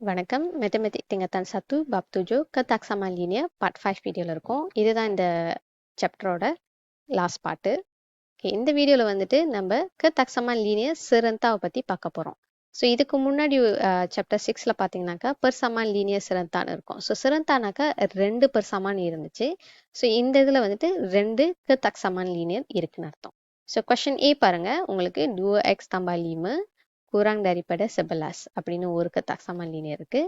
வணக்கம். மேத்தமெட்டிக் திங்கத்தான் 1 bab 7 ketaksamaan linear part 5 வீடியோவில் இருக்கும். இதுதான் இந்த சாப்டரோட லாஸ்ட் பார்ட்டு. இந்த வீடியோவில் வந்துட்டு நம்ம ketaksamaan linear serenத்தாவை பற்றி பார்க்க போகிறோம். ஸோ இதுக்கு முன்னாடி சாப்டர் 6ல் பார்த்தீங்கன்னாக்கா பெர்சமான் லீனியர் சிறந்தான்னு இருக்கும். ஸோ சிறந்தானாக்கா 2 பெர்சமான் இருந்துச்சு. ஸோ இந்த இதில் வந்துட்டு 2 ketaksamaan linear இருக்குன்னு அர்த்தம். ஸோ கொஷின் ஏ பாருங்கள், உங்களுக்கு 2x tambah 5 kurang daripada 11 அப்படின்னு ஒரு ketaksamaan linear இருக்கு.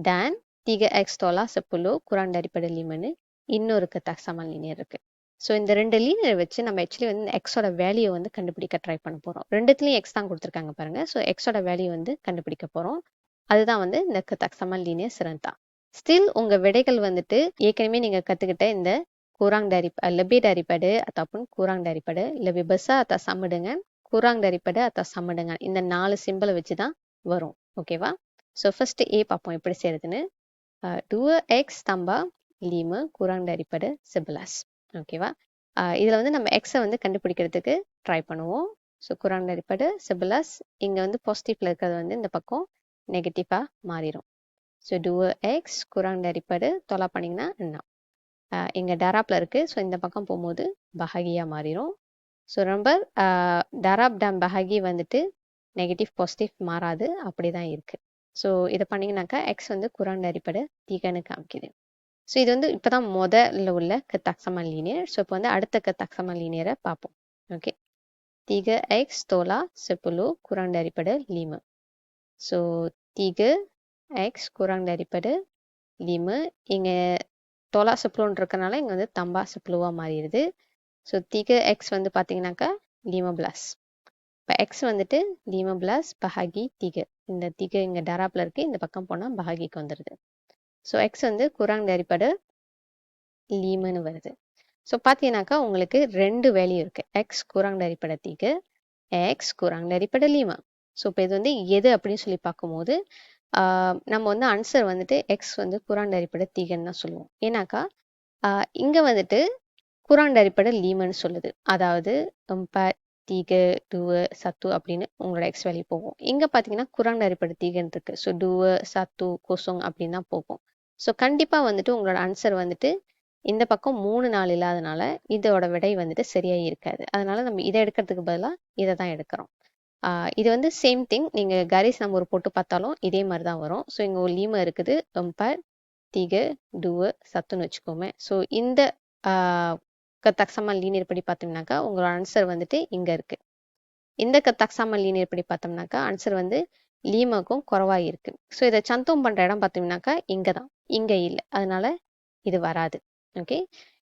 Dan 3x tolak 10 kurang daripada 5ன்னு இன்னொரு ketaksamaan linear இருக்கு. ஸோ இந்த ரெண்டு லீனியர் வச்சு நம்ம ஆக்சுவலி வந்து எக்ஸோட வேல்யூ வந்து கண்டுபிடிக்க ட்ரை பண்ண போகிறோம். ரெண்டுத்துலேயும் எக்ஸ் தான் கொடுத்துருக்காங்க பாருங்க. ஸோ எக்ஸோட வேல்யூ வந்து கண்டுபிடிக்க போகிறோம். அதுதான் வந்து இந்த ketaksamaan linear serentak. ஸ்டில் உங்கள் விடைகள் வந்துட்டு ஏற்கனவே நீங்கள் கற்றுக்கிட்ட இந்த kurang daripada, lebih daripada ataupun kurang daripada, lebih besar atau sama dengan, kurang daripada atau sama dengan இந்த 4 சிம்பிளை வச்சு தான் வரும். ஓகேவா? ஸோ ஃபர்ஸ்ட் ஏ பார்ப்போம் எப்படி செய்யறதுன்னு. 2x tambah 5 kurang daripada 11. ஓகேவா? இதில் வந்து நம்ம எக்ஸை வந்து கண்டுபிடிக்கிறதுக்கு ட்ரை பண்ணுவோம். ஸோ kurang daripada 11 இங்கே வந்து பாசிட்டிவ்ல இருக்கிறது வந்து இந்த பக்கம் நெகட்டிவாக மாறிடும். ஸோ 2x kurang daripada தொலா பண்ணிங்கன்னா என்ன? இங்கே டராப்பில் இருக்குது. ஸோ இந்த பக்கம் போகும்போது பஹாகியாக மாறிடும். ஸோ ரொம்ப டராப் டம் பஹாகி வந்துட்டு நெகட்டிவ் பாசிட்டிவ் மாறாது, அப்படி தான் இருக்குது. ஸோ இதை பண்ணிங்கனாக்கா எக்ஸ் வந்து kurang daripada 3ன்னு காமிக்குது. ஸோ இது வந்து இப்போ தான் முதல்ல உள்ள ketaksamaan linear. ஸோ இப்போ வந்து அடுத்த ketaksamaan linear பார்ப்போம். Okay, 3x tolak 10 kurang daripada 5. So 3x kurang daripada 5 இங்கே tolak 10 இருக்கனால இங்கே வந்து tambah 10 மாறிடுது. ஸோ 3x வந்து பார்த்தீங்கன்னாக்கா 15. இப்போ எக்ஸ் வந்துட்டு 15 பஹாகி 3. இந்த 3 இங்கே டராப்பில் இருக்குது, இந்த பக்கம் போனால் பஹாகிக்கு வந்துடுது. ஸோ எக்ஸ் வந்து kurang daripada 5ன்னு வருது. ஸோ பார்த்தீங்கன்னாக்கா உங்களுக்கு ரெண்டு வேல்யூ இருக்குது. X kurang daripada 3, X kurang daripada 5. So இப்போ இது வந்து எது அப்படின்னு சொல்லி பார்க்கும்போது நம்ம வந்து ஆன்சர் வந்துட்டு எக்ஸ் வந்து kurang daripada 3ன்னு தான் சொல்லுவோம். ஏன்னாக்கா இங்கே வந்துட்டு kurang daripada 5ன்னு சொல்லுது. அதாவது 4, 3, 2, 1 அப்படின்னு உங்களோட எக்ஸ் வேல்யூ போகும். இங்கே பார்த்தீங்கன்னா kurang daripada 3ன்னு இருக்கு. ஸோ 2, 1, 0 அப்படின்னு தான் போகும். ஸோ கண்டிப்பாக வந்துட்டு உங்களோட ஆன்சர் வந்துட்டு இந்த பக்கம் 3, 4 இல்லாதனால இதோட விடை வந்துட்டு சரியாக இருக்காது. அதனால நம்ம இதை எடுக்கிறதுக்கு பதிலாக இதை தான் எடுக்கிறோம். இது வந்து சேம் திங், நீங்கள் கரிஸ் நம்பர் போட்டு பார்த்தாலும் இதே மாதிரி தான் வரும். ஸோ இங்கே ஒரு லீமா இருக்குது 4, 3, 2, 1ன்னு வச்சுக்கோமே. ஸோ இந்த ketaksamaan linear படி பார்த்தோம்னாக்கா உங்களோட ஆன்சர் வந்துட்டு இங்கே இருக்குது. இந்த ketaksamaan linear படி பார்த்தோம்னாக்கா ஆன்சர் வந்து லீமாக்கும் குறைவாக இருக்குது. ஸோ இதை சந்தோம் பண்ணுற இடம் பார்த்தோம்னாக்கா இங்கே தான், இங்கே இல்லை. அதனால இது வராது. ஓகே,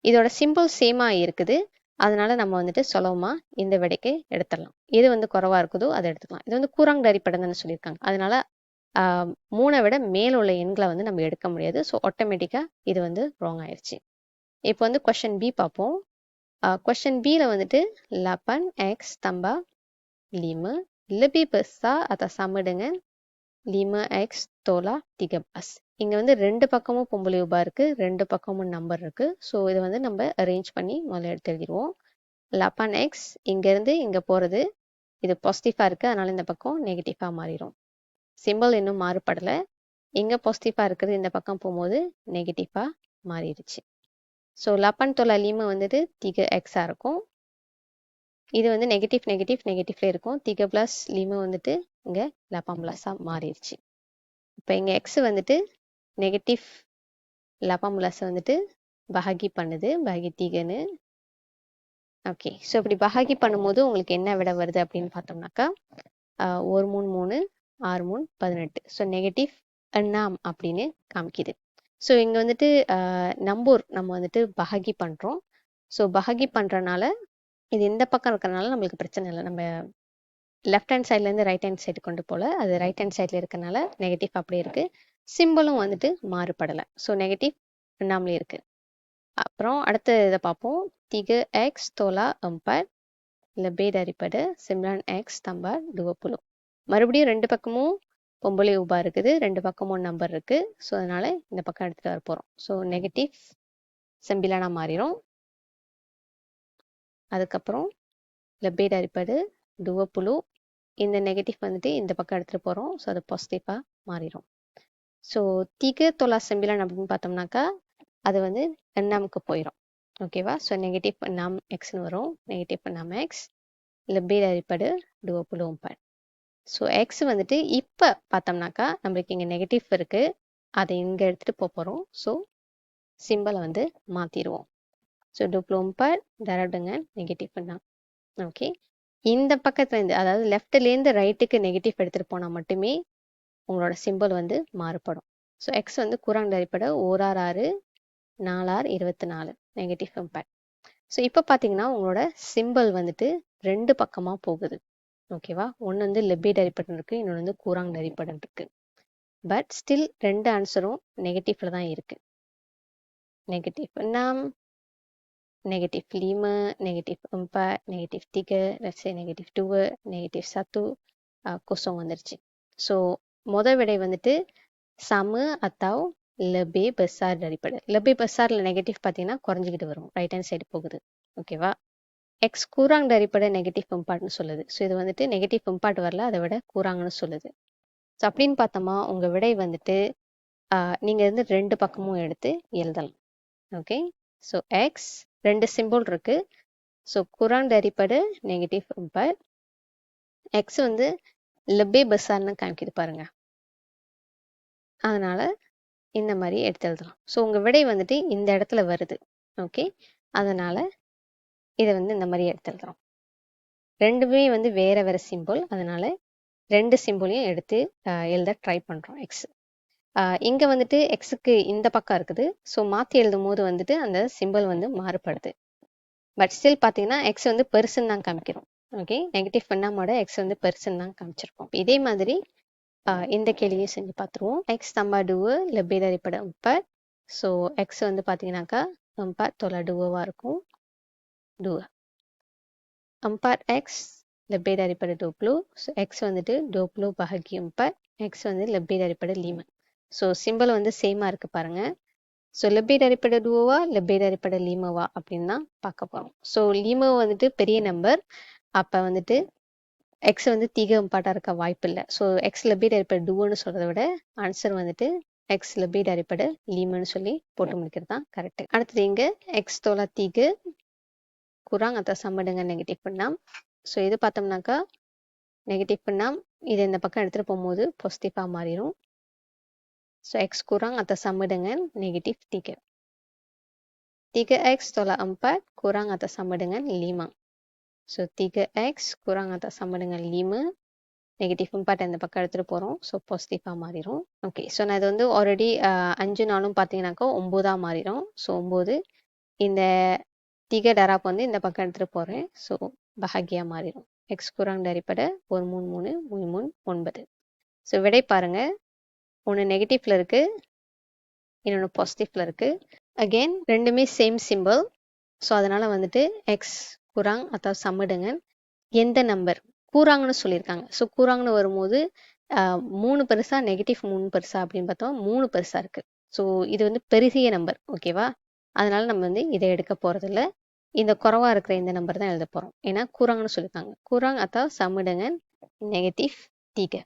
இதோட சிம்பிள் சேமாக இருக்குது. அதனால நம்ம வந்துட்டு சுலபமாக இந்த விடைக்கு எடுத்துடலாம். எது வந்து குறைவாக இருக்குதோ அதை எடுத்துக்கலாம். இது வந்து kurang daripada சொல்லியிருக்காங்க. அதனால 3 விட மேல் உள்ள எண்களை வந்து நம்ம எடுக்க முடியாது. ஸோ ஆட்டோமேட்டிக்காக இது வந்து ராங் ஆயிடுச்சு. இப்போ வந்து கொஷின் பி பார்ப்போம். கொஷின் பியில் வந்துட்டு 8x tambah 5 lebih besar atau sama dengan 5x tolak 13. இங்கே வந்து ரெண்டு பக்கமும் பொம்பளை உபா இருக்குது, ரெண்டு பக்கமும் நம்பர் இருக்குது. ஸோ இதை வந்து நம்ம அரேஞ்ச் பண்ணி முதல்ல எடுத்து எழுதிடுவோம். 8x இங்கேருந்து இங்கே போகிறது, இது பாசிட்டிவாக இருக்குது, அதனால் இந்த பக்கம் நெகட்டிவாக மாறிடும். சிம்பிள் இன்னும் மாறுபடலை. இங்கே பாசிட்டிவாக இருக்கிறது இந்த பக்கம் போகும்போது நெகட்டிவாக மாறிடுச்சு. ஸோ 8 tolak 5 வந்துட்டு 3x இருக்கும். இது வந்து நெகட்டிவ் நெகட்டிவ் நெகட்டிவ்ல இருக்கும். 3 + 5 வந்துட்டு இங்கே 18 மாறிடுச்சு. இப்போ இங்கே எக்ஸ் வந்துட்டு நெகட்டிவ் 18 வந்துட்டு பஹாகி பண்ணுது, பஹாகி 3ன்னு. ஓகே, ஸோ இப்படி பஹாகி பண்ணும்போது உங்களுக்கு என்ன விட வருது அப்படின்னு பார்த்தோம்னாக்கா 1 3 3 6 3 18. ஸோ நெகட்டிவ் எண்ணாம் அப்படின்னு காமிக்குது. ஸோ இங்கே வந்துட்டு நம்பர் நம்ம வந்துட்டு பஹாகி பண்ணுறோம். ஸோ பஹாகி பண்ணுறனால இது இந்த பக்கம் இருக்கிறனால நம்மளுக்கு பிரச்சனை இல்லை. நம்ம லெஃப்ட் ஹேண்ட் சைட்லேருந்து ரைட் ஹேண்ட் சைடு கொண்டு போகல, அது ரைட் ஹேண்ட் சைடில் இருக்கனால நெகட்டிவ் அப்படியே இருக்குது. சிம்பிளும் வந்துட்டு மாறுபடலை. ஸோ நெகட்டிவ் எண்ணாமலே இருக்குது. அப்புறம் அடுத்த இதை பார்ப்போம். 3x tolak 4 lebih daripada 9x tambah 20. மறுபடியும் ரெண்டு பக்கமும் பொம்பளை உபா இருக்குது, ரெண்டு பக்கமும் நம்பர் இருக்குது. ஸோ அதனால் இந்த பக்கம் எடுத்துகிட்டு வர போகிறோம். ஸோ நெகட்டிவ் செம்பிலானா மாறிடும். அதுக்கப்புறம் lebih daripada 20, இந்த நெகட்டிவ் வந்துட்டு இந்த பக்கம் எடுத்துகிட்டு போகிறோம். ஸோ அது பாசிட்டிவாக மாறிடும். ஸோ 3/9 அப்படின்னு பார்த்தோம்னாக்கா அது வந்து 6க்கு போயிடும். ஓகேவா? ஸோ நெகட்டிவ் 6 எக்ஸ்னு வரும். Negative 6 X lebih daripada 24. So X வந்துட்டு இப்போ பார்த்தோம்னாக்கா நம்மளுக்கு இங்கே நெகட்டிவ் இருக்குது, அதை இங்கே எடுத்துகிட்டு போகிறோம். ஸோ சிம்பிளை வந்து மாற்றிடுவோம். So 24 darab dengan negative 6. ஓகே, இந்த பக்கத்துலேருந்து அதாவது லெஃப்ட்லேருந்து ரைட்டுக்கு நெகட்டிவ் எடுத்துகிட்டு போனால் மட்டுமே உங்களோட சிம்பிள் வந்து மாறுபடும். ஸோ எக்ஸ் வந்து kurang daripada 1/6 4/6 24 நெகட்டிவ் 4. ஸோ இப்போ பார்த்தீங்கன்னா உங்களோட சிம்பிள் வந்துட்டு ரெண்டு பக்கமாக போகுது. ஓகேவா? ஒன்று வந்து lebih daripada இருக்குது, இன்னொன்று வந்து kurang daripada இருக்குது. பட் ஸ்டில் ரெண்டு ஆன்சரும் நெகட்டிவ்ல தான் இருக்குது. Negative 6, negative 5, negative 4, negative 3, let's say negative 2, negative 1, kosong வந்துருச்சு. ஸோ விடை வந்துட்டு sama atau lebih besar daripada. lebih besarல நெகட்டிவ் பார்த்தீங்கன்னா குறைஞ்சிக்கிட்டு வரும், ரைட் ஹேண்ட் சைடு போகுது. ஓகேவா? எக்ஸ் கூராங் daripada நெகட்டிவ் 4ன்னு சொல்லுது. ஸோ இது வந்துட்டு நெகட்டிவ் 4 வரல, அதை விட கூராங்கன்னு சொல்லுது. ஸோ அப்படின்னு பார்த்தோமா உங்கள் விடை வந்துட்டு நீங்கள் வந்து ரெண்டு பக்கமும் எடுத்து எழுதலாம். ஓகே, ஸோ எக்ஸ் ரெண்டு சிம்பிள் இருக்கு. So kurang daripada negative 4, X வந்து lebih besarன்னு காமிக்குது பாருங்க, அதனால இந்த மாதிரி எடுத்து எழுதலாம். ஸோ உங்கள் விடை வந்துட்டு இந்த இடத்துல வருது. ஓகே, அதனால் இதை வந்து இந்த மாதிரி எடுத்து எழுதுறோம். ரெண்டுமே வந்து வேறு வேறு சிம்பிள், அதனால் ரெண்டு சிம்பிளையும் எடுத்து எழுத ட்ரை பண்ணுறோம். எக்ஸ் இங்கே வந்துட்டு எக்ஸுக்கு இந்த பக்கம் இருக்குது. ஸோ மாற்றி எழுதும் போது வந்துட்டு அந்த சிம்பிள் வந்து மாறுபடுது. பட் ஸ்டில் பார்த்தீங்கன்னா எக்ஸ் வந்து பெருசுன்னு தான் காமிக்கிறோம். ஓகே, நெகட்டிவ் பண்ணாமோட எக்ஸ் வந்து பெருசுன்னு தான் காமிச்சிருக்கோம். இதே மாதிரி இந்த கேள்வியை செஞ்சு பார்த்துருவோம். X tambah 2 lebih daripada 4. So X வந்து பார்த்தீங்கன்னாக்கா 4 tolak 2-வா இருக்கும். 2. 4x lebih daripada 20. So X வந்துட்டு 20 bahagi 4. எக்ஸ் வந்து lebih daripada 5. ஸோ சிம்பிள் வந்து சேமாக இருக்குது பாருங்கள். So lebih daripada 2-வா lebih daripada 5-வா அப்படின்னு தான் பார்க்க போகிறோம். ஸோ 5 வந்துட்டு பெரிய நம்பர், அப்போ வந்துட்டு எக்ஸ் வந்து 3/4 இருக்க வாய்ப்பு இல்லை. ஸோ எக்ஸ் lebih daripada 2ன்னு சொல்கிறத விட ஆன்சர் வந்துட்டு எக்ஸ் lebih daripada 5ன்னு சொல்லி போட்டு முடிக்கிறது தான் கரெக்டு. அடுத்தது இங்கே X tolak 3 kurang atau sama dengan negative 6. So இது பார்த்தோம்னாக்கா நெகட்டிவ் 6 இது இந்த பக்கம் எடுத்துகிட்டு போகும்போது பாசிட்டிவாக மாறிடும். So X kurang atau sama dengan negative 3. 3x tolak 4 kurang atau sama dengan 5. So 3x kurang atau sama dengan 5. Negative 4 இந்த பக்கம் எடுத்துகிட்டு போகிறோம். ஸோ பாசிட்டிவாக மாறிடும். ஓகே, ஸோ நான் இது வந்து ஆல்ரெடி 5 நாளும் பார்த்தீங்கன்னாக்கா 9ஆக மாறிடும். ஸோ 9 இந்த 3 டராப் வந்து இந்த பக்கம் எடுத்துகிட்டு போகிறேன். ஸோ பஹாகியாக மாறிடும். X kurang daripada 1 3 3 3 3 9. ஸோ விடை பாருங்கள், ஒன்று நெகட்டிவ்ல இருக்குது, இன்னொன்று பாசிட்டிவ்ல இருக்குது. அகெயின் ரெண்டுமே சேம் சிம்பிள். ஸோ அதனால் வந்துட்டு X kurang atau sama dengan எந்த நம்பர் கூறாங்கன்னு சொல்லியிருக்காங்க. ஸோ கூறாங்கன்னு வரும்போது 3 பெருசா நெகட்டிவ் 3 பெருசா அப்படின்னு பார்த்தோம், 3 பெருசாக இருக்குது. ஸோ இது வந்து பெருகிய நம்பர். ஓகேவா? அதனால் நம்ம வந்து இதை எடுக்க போகிறதில்ல, இந்த குறைவாக இருக்கிற இந்த நம்பர் தான் எழுத போகிறோம். ஏன்னா கூறாங்கன்னு சொல்லியிருக்காங்க. kurang atau sama dengan negative 3.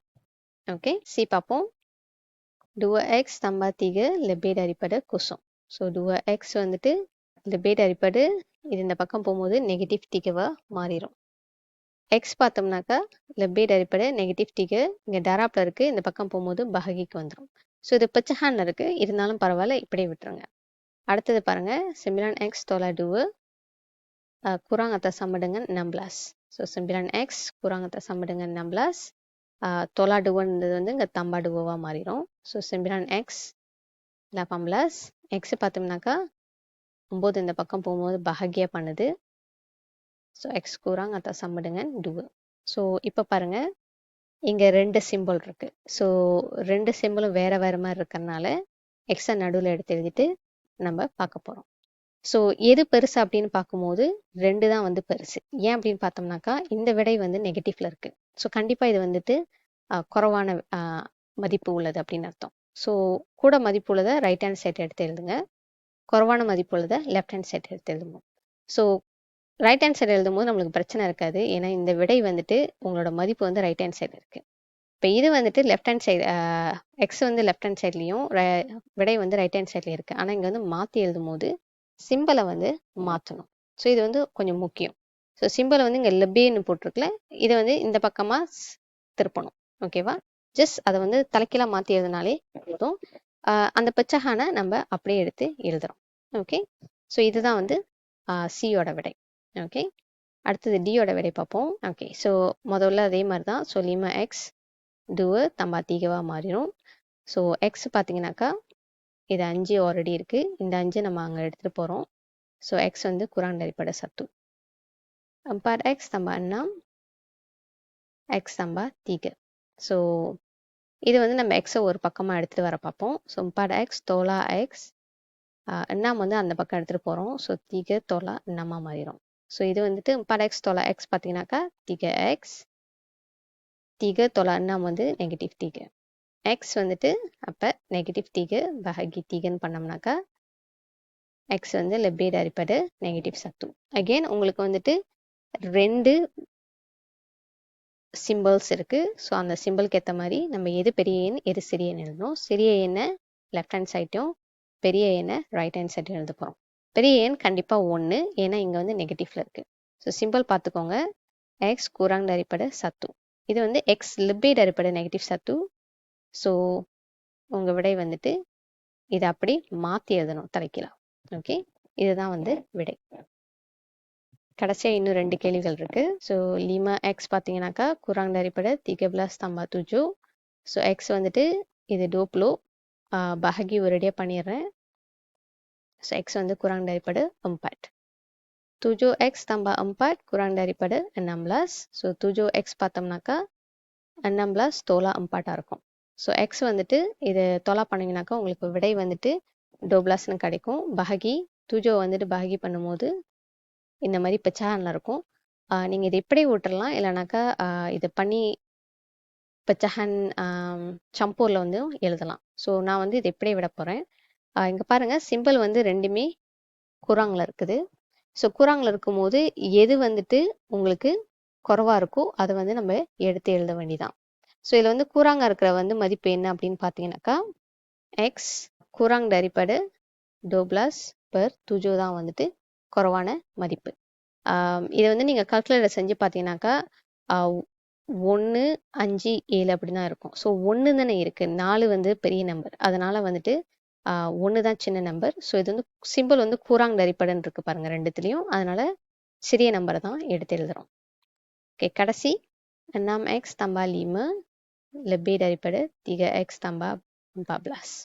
Okay, C பார்ப்போம். 2x tambah 3 lebih daripada 0. So 2x வந்துட்டு lebih daripada இது இந்த பக்கம் போகும்போது நெகட்டிவ் 3-வா மாறிடும். எக்ஸ் பார்த்தோம்னாக்கா lebih daripada நெகட்டிவ் 3 இங்கே டராப்பில் இருக்குது, இந்த பக்கம் போகும்போது பஹகிக்கு வந்துடும். ஸோ இது பெச்சஹான் இருக்குது, இருந்தாலும் பரவாயில்ல, இப்படியே விட்டுருங்க. அடுத்தது பாருங்கள், 9x tolak 2 kurang atau sama dengan 16. So 9x kurang atau sama dengan 16. tolak 2ன்றது வந்து இங்கே tambah 2-வா மாறிடும். So 9x 18. எக்ஸ் பார்த்தோம்னாக்கா 9 இந்த பக்கம் போகும்போது பஹகியாக பண்ணுது. So X kurang atau sama dengan 2. So இப்போ பாருங்கள், இங்கே ரெண்டு சிம்பிள் இருக்குது. ஸோ ரெண்டு சிம்பிளும் வேறு வேறு மாதிரி இருக்கிறதுனால எக்ஸை நடுவில் எடுத்து எழுதிட்டு நம்ம பார்க்க போகிறோம். ஸோ எது பெருசு அப்படின்னு பார்க்கும்போது 2 தான் வந்து பெருசு. ஏன் அப்படின்னு பார்த்தோம்னாக்கா இந்த விடை வந்து நெகட்டிவ்ல இருக்குது. ஸோ கண்டிப்பாக இது வந்துட்டு குறைவான மதிப்பு உள்ளது அப்படின்னு அர்த்தம். ஸோ கூட மதிப்பு உள்ளதை ரைட் ஹேண்ட் சைட் எடுத்து எழுதுங்க, குறைவான மதிப்பு உள்ளதை லெஃப்ட் ஹேண்ட் சைட் எடுத்து எழுதுங்க. ஸோ ரைட் ஹேண்ட் சைடு எழுதும் போது நம்மளுக்கு பிரச்சனை இருக்காது, ஏன்னா இந்த விடை வந்துட்டு உங்களோட மதிப்பு வந்து ரைட் ஹேண்ட் சைடு இருக்குது. இப்போ இது வந்துட்டு லெஃப்ட் ஹேண்ட் சைடு, எக்ஸ் வந்து லெஃப்ட் ஹேண்ட் சைட்லேயும் விடை வந்து ரைட் ஹேண்ட் சைட்லேயும் இருக்குது. ஆனால் இங்கே வந்து மாற்றி எழுதும் போது சிம்பிளை வந்து மாற்றணும். ஸோ இது வந்து கொஞ்சம் முக்கியம். ஸோ சிம்பிளை வந்து இங்கே லெப்பேன்னு போட்டிருக்கல, இதை வந்து இந்த பக்கமாக திருப்பணும். ஓகேவா? ஜஸ்ட் அதை வந்து தலைக்கீழாக மாற்றி எழுதினாலே போதும். அந்த பெச்சகானை நம்ம அப்படியே எடுத்து எழுதுகிறோம். ஓகே, ஸோ இதுதான் வந்து சியோட விடை. ஓகே, அடுத்தது டியோட விடை பார்ப்போம். ஓகே, ஸோ முதல்ல அதே மாதிரி தான். ஸோ லிமா எக்ஸ் டூவை தம்பா தீகவாக மாறிடும். ஸோ எக்ஸ் பார்த்தீங்கன்னாக்கா இது 5 ஆல்ரெடி இருக்குது. இந்த 5 நம்ம அங்கே எடுத்துகிட்டு போகிறோம். ஸோ எக்ஸ் வந்து குரான் daripada 1. 4x tambah 6, x tambah 3. So இது வந்து நம்ம எக்ஸை ஒரு பக்கமாக எடுத்துகிட்டு வர பார்ப்போம். ஸோ 4x tolak x, 6 வந்து அந்த பக்கம் எடுத்துகிட்டு போகிறோம். ஸோ 3 tolak 6 மாறிடும். ஸோ இது வந்துட்டு 4x tolak x பார்த்தீங்கன்னாக்கா 3x, 3 tolak 6 வந்து -3. x வந்துட்டு அப்போ -3 bahagi 3ன்னு பண்ணோம்னாக்கா x வந்து lebih daripada -1. அகெயின் உங்களுக்கு வந்துட்டு 2 சிம்பிள்ஸ் இருக்குது. ஸோ அந்த சிம்பிளுக்கு ஏற்ற மாதிரி நம்ம எது பெரிய எண் எது சிறிய எண் எழுதணும். சிறிய எண்ணை லெஃப்ட் ஹேண்ட் சைட்டும் பெரிய எண்ணை ரைட் ஹேண்ட் சைட்டும் எழுத போகிறோம். பெரிய எண் கண்டிப்பாக 1, ஏன்னா இங்கே வந்து நெகட்டிவ்ல இருக்குது. ஸோ சிம்பிள் பார்த்துக்கோங்க, எக்ஸ் kurang daripada 1. இது வந்து எக்ஸ் lebih daripada -1. ஸோ உங்கள் விடை வந்துட்டு இதை அப்படி மாற்றி எழுதணும் தலைக்கீழா. ஓகே, இதுதான் வந்து விடை. கடைசியாக இன்னும் 2 கேள்விகள் இருக்குது. ஸோ லிமா எக்ஸ் பார்த்தீங்கன்னாக்கா kurang daripada 13 tambah 7. So X வந்துட்டு இது டோப்ளோ, bahagi ஒரேடியாக பண்ணிடுறேன். ஸோ எக்ஸ் வந்து kurang daripada 4. 7x tambah 4 kurang daripada 16. So 7x பார்த்தோம்னாக்கா 16 tolak 4 இருக்கும். ஸோ எக்ஸ் வந்துட்டு இது தொலா பண்ணிங்கனாக்கா உங்களுக்கு விடை வந்துட்டு 12ன்னு கிடைக்கும். bahagi 7 வந்துட்டு bahagi பண்ணும்போது இந்த மாதிரி பெச்சானில் இருக்கும். நீங்கள் இதை இப்படி விட்டுறலாம், இல்லைனாக்கா இதை பண்ணி பெச்சஹன் சம்பூரில் வந்து எழுதலாம். ஸோ நான் வந்து இதை இப்படியே விட போகிறேன். இங்கே பாருங்கள், சிம்பிள் வந்து ரெண்டுமே குராங்கில் இருக்குது. ஸோ குராங்கில் இருக்கும்போது எது வந்துட்டு உங்களுக்கு குறைவாக இருக்கோ அதை வந்து நம்ம எடுத்து எழுத வேண்டிதான். ஸோ இதில் வந்து குராங்க இருக்கிற வந்து மதிப்பு என்ன அப்படின்னு பார்த்தீங்கன்னாக்கா எக்ஸ் kurang daripada 12/7 தான் வந்துட்டு குறைவான மதிப்பு. இதை வந்து நீங்கள் கால்குலேட்டர் செஞ்சு பார்த்தீங்கன்னாக்கா 1, 5, 7 அப்படி தான் இருக்கும். ஸோ 1 தானே இருக்குது, 4 வந்து பெரிய நம்பர், அதனால் வந்துட்டு 1 தான் சின்ன நம்பர். ஸோ இது வந்து சிம்பிள் வந்து kurang daripada இருக்குது பாருங்கள் ரெண்டுத்துலேயும், அதனால் சிறிய நம்பரை தான் எடுத்து எழுதுகிறோம். ஓகே, கடைசி 6x tambah 5 lebih daripada 3x tambah 14.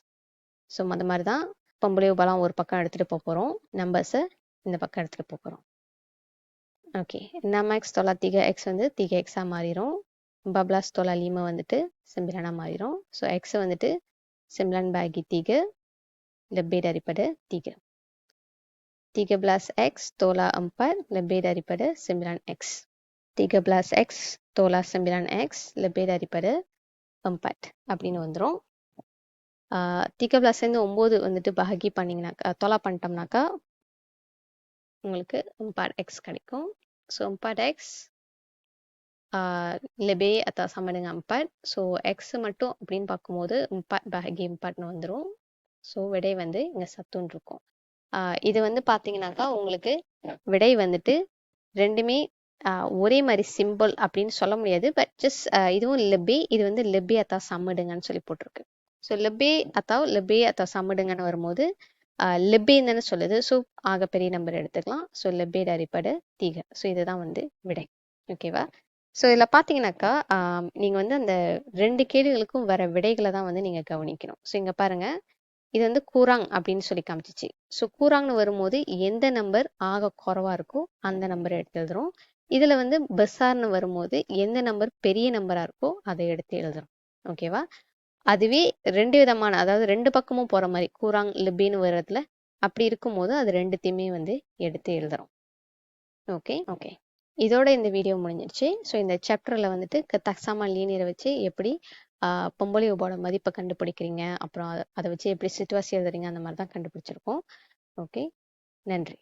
So அந்த மாதிரி தான் பம்புளையோபாலாம் ஒரு பக்கம் எடுத்துகிட்டு போக போகிறோம், நம்பர்ஸை இந்த பக்கம் எடுத்துகிட்டு போக போகிறோம். ஓகே, 6x tolak 3x வந்து 3x மாறிடும். 14 tolak 5 வந்துட்டு 9 மாறிடும். ஸோ எக்ஸ் வந்துட்டு 9 bagi 3 lebih daripada 3. 13x tolak 4 lebih daripada 9x. 13x tolak 9x lebih daripada 4 அப்படின்னு வந்துடும். 13 9 வந்துட்டு bahagi பண்ணிங்கனாக்கா தொலா பண்ணிட்டோம்னாக்கா உங்களுக்கு 4x கிடைக்கும். So 4x lebih atau sama dengan 4. So x மட்டும் அப்படின்னு பார்க்கும்போது 4 bahagi 4ன்னு வந்துடும். ஸோ விடை வந்து இங்கே 1 இருக்கும். இது வந்து பார்த்தீங்கன்னாக்கா உங்களுக்கு விடை வந்துட்டு ரெண்டுமே ஒரே மாதிரி சிம்பிள் அப்படின்னு சொல்ல முடியாது. பட் ஜஸ்ட் இதுவும் லெபே, இது வந்து லெபே அத்தா சம்மடுங்கன்னு சொல்லி போட்டிருக்கு. ஸோ லெபே அத்தா சம்மடுங்கன்னு வரும்போது லெபேன்னு தானே சொல்லுது. ஸோ ஆக பெரிய நம்பர் எடுத்துக்கலாம். So லெபே daripada 3. ஸோ இதுதான் வந்து விடை. ஓகேவா? ஸோ இதில் பார்த்தீங்கன்னாக்கா நீங்கள் வந்து அந்த 2 கேள்விகளுக்கும் வர விடைகளை தான் வந்து நீங்கள் கவனிக்கணும். ஸோ இங்கே பாருங்கள், இது வந்து கூராங் அப்படின்னு சொல்லி காமிச்சிச்சு. ஸோ கூராங்னு வரும்போது எந்த நம்பர் ஆக குறைவாக இருக்கோ அந்த நம்பரை எடுத்து எழுதுறோம். இதில் வந்து பெசார்னு வரும்போது எந்த நம்பர் பெரிய நம்பராக இருக்கோ அதை எடுத்து எழுதுறோம். ஓகேவா? அதுவே 2 விதமான, அதாவது 2 பக்கமும் போகிற மாதிரி கூராங் லிபின்னு வர்றதுல அப்படி இருக்கும்போது அது ரெண்டுத்தையுமே வந்து எடுத்து எழுதுறோம். ஓகே ஓகே, இதோட இந்த வீடியோ முடிஞ்சிருச்சு. ஸோ இந்த சாப்டரில் வந்துட்டு தக்சாமா லீனியரை வச்சு எப்படி பொம்பளையோட மதிப்பை கண்டுபிடிக்கிறீங்க, அப்புறம் அதை வச்சு எப்படி சிட்டுவாசி எழுதுறீங்க, அந்த மாதிரி தான் கண்டுபிடிச்சிருக்கோம். ஓகே, நன்றி.